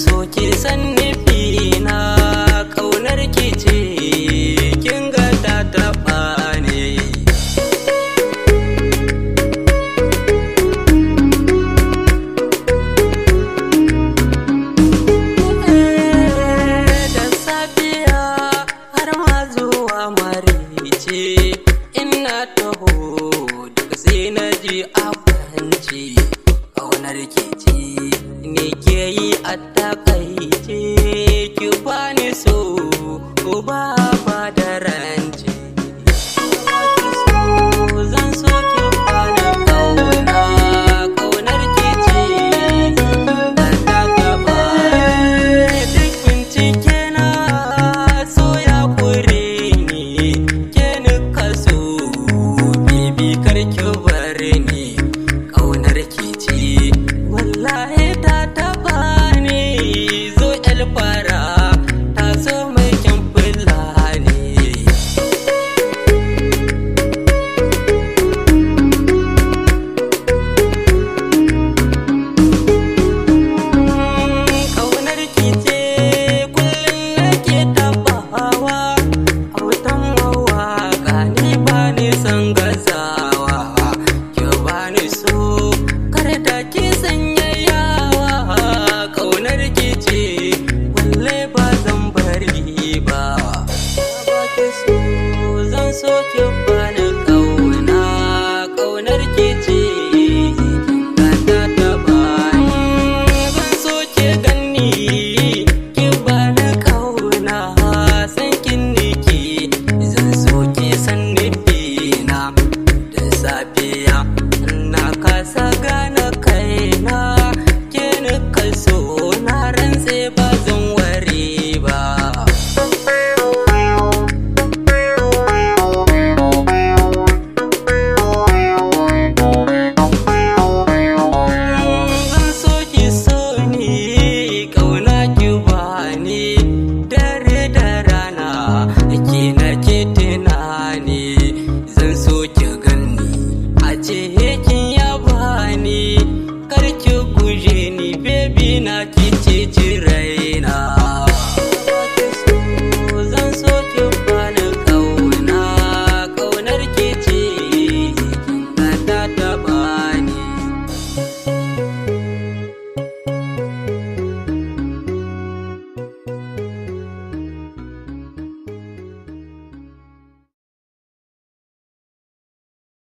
so ki san nufi na ƙaunar ki ce kin ga ta taɓa ne. Da safiya har ma zuwa maraice ina taho duk sai na ji a kwance ƙaunar ki ce ne ke yi a takaice ki bani so ba da rance. Zan so ki bani ƙauna ƙaunar ki ce da ta gaba. Duk bincike na so ya kure ni ke ni kaso bibi kar ki bar ni ƙaunar ki ce wallahi ta taba ni. Zo el fara ta so mai kyan fulani. Ƙaunar ki ce kullum nake tabawa autan mawaka ni ba ni san gazawa. Ki bani so kar da ki sanya yawa ƙaunar ki ce walle ba zan bari ba. Ba ki so zan so ki bani ƙauna ƙaunar ki ce kin ga ta taɓa ni. Zan so ki ganni ki bani ƙauna san kin niki. Zan so ki san nufina da safiya na kasa gane kaina ke ni kaso na rantse ba zan ware ba. Zan so ki so ni ƙauna ki bani dare da rana ke nake tunani. Zan so ki ganni a ce kin yaba ni kar ki guje ni baby na